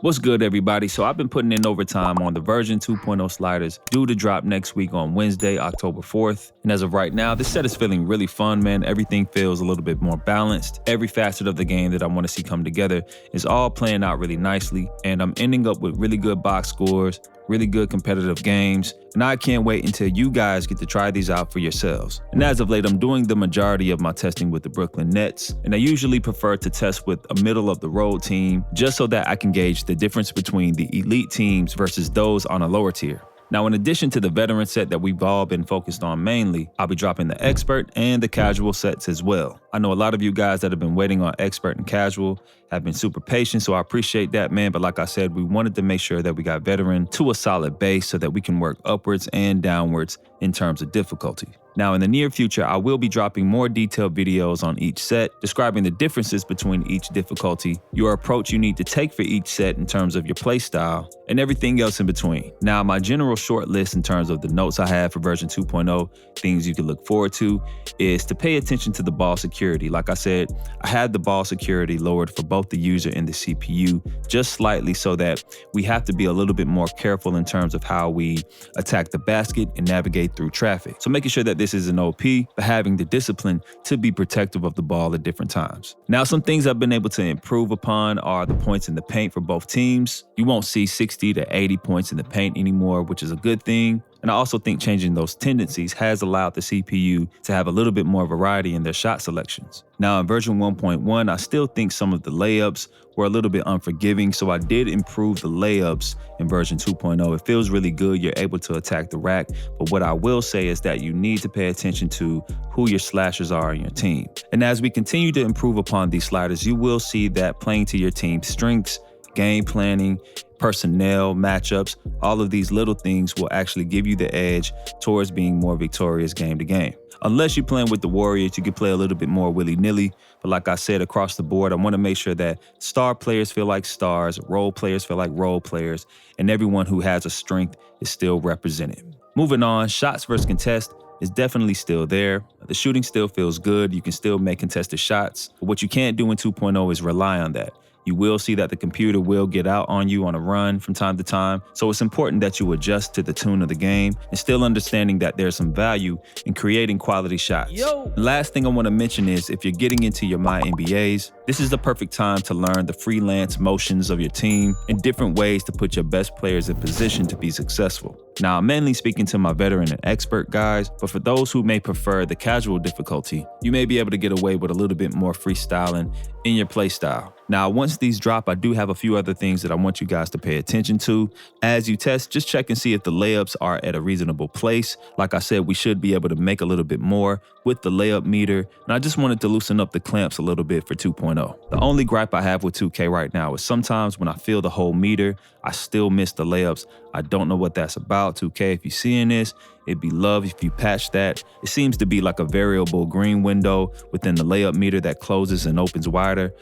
What's good, everybody? So I've been putting in overtime on the version 2.0 sliders due to drop next week on Wednesday, October 4th. And as of right now, this set is feeling really fun, man. Everything feels a little bit more balanced. Every facet of the game that I want to see come together is all playing out really nicely. And I'm ending up with really good box scores, really good competitive games, and I can't wait until you guys get to try these out for yourselves. And as of late, I'm doing the majority of my testing with the Brooklyn Nets, and I usually prefer to test with a middle-of-the-road team just so that I can gauge the difference between the elite teams versus those on a lower tier. Now, in addition to the veteran set that we've all been focused on mainly, I'll be dropping the expert and the casual sets as well. I know a lot of you guys that have been waiting on expert and casual have been super patient, so I appreciate that, man. But like I said, we wanted to make sure that we got veteran to a solid base so that we can work upwards and downwards in terms of difficulty. Now, in the near future, I will be dropping more detailed videos on each set, describing the differences between each difficulty, your approach you need to take for each set in terms of your play style, and everything else in between. Now, my general short list in terms of the notes I have for version 2.0, things you can look forward to, is to pay attention to the ball security. Like I said, I had the ball security lowered for both the user and the CPU just slightly so that we have to be a little bit more careful in terms of how we attack the basket and navigate through traffic. So making sure that this is an OP, but having the discipline to be protective of the ball at different times. Now, some things I've been able to improve upon are the points in the paint for both teams. You won't see 60 to 80 points in the paint anymore, which is a good thing. And I also think changing those tendencies has allowed the CPU to have a little bit more variety in their shot selections. Now, in version 1.1, I still think some of the layups were a little bit unforgiving, so I did improve the layups in version 2.0. It feels really good. You're able to attack the rack, but what I will say is that you need to pay attention to who your slashers are in your team. And as we continue to improve upon these sliders, you will see that playing to your team's strengths, game planning, personnel, matchups, all of these little things will actually give you the edge towards being more victorious game to game. Unless you're playing with the Warriors, you can play a little bit more willy-nilly. But like I said, across the board, I want to make sure that star players feel like stars, role players feel like role players, and everyone who has a strength is still represented. Moving on, shots versus contest is definitely still there. The shooting still feels good. You can still make contested shots. But what you can't do in 2.0 is rely on that. You will see that the computer will get out on you on a run from time to time. So it's important that you adjust to the tune of the game and still understanding that there's some value in creating quality shots. The last thing I want to mention is if you're getting into your My NBAs, this is the perfect time to learn the freelance motions of your team and different ways to put your best players in position to be successful. Now, I'm mainly speaking to my veteran and expert guys, but for those who may prefer the casual difficulty, you may be able to get away with a little bit more freestyling in your play style. Now, once these drop, I do have a few other things that I want you guys to pay attention to. As you test, just check and see if the layups are at a reasonable place. Like I said, we should be able to make a little bit more with the layup meter, and I just wanted to loosen up the clamps a little bit for 2.0. The only gripe I have with 2K right now is sometimes when I feel the whole meter, I still miss the layups. I don't know what that's about. 2K, if you're seeing this, it'd be love if you patch that. It seems to be like a variable green window within the layup meter that closes and opens wider.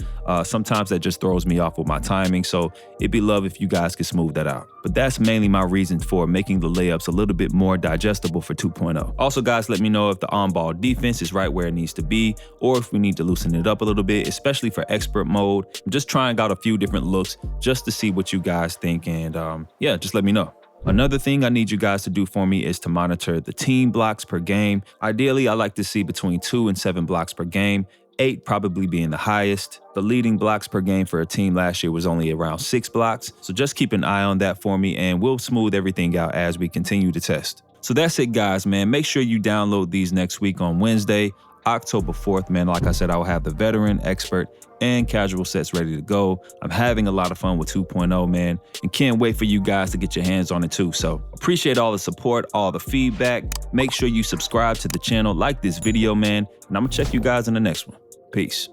Sometimes that just throws me off with my timing, so it'd be love if you guys could smooth that out. But that's mainly my reason for making the layups a little bit more digestible for 2.0. Also, guys, let me know if the on-ball defense is right where it needs to be, or if we need to loosen it up a little bit, especially for expert mode. I'm just trying out a few different looks just to see what you guys think, and yeah, just let me know. Another thing I need you guys to do for me is to monitor the team blocks per game. Ideally, I like to see between 2 and 7 blocks per game, 8 probably being the highest. The leading blocks per game for a team last year was only around 6 blocks. So just keep an eye on that for me and we'll smooth everything out as we continue to test. So that's it, guys, man. Make sure you download these next week on Wednesday, October 4th, man. Like I said, I will have the veteran, expert, and casual sets ready to go. I'm having a lot of fun with 2.0, man, and can't wait for you guys to get your hands on it too. So appreciate all the support, all the feedback. Make sure you subscribe to the channel, like this video, man, and I'm gonna check you guys in the next one. Peace.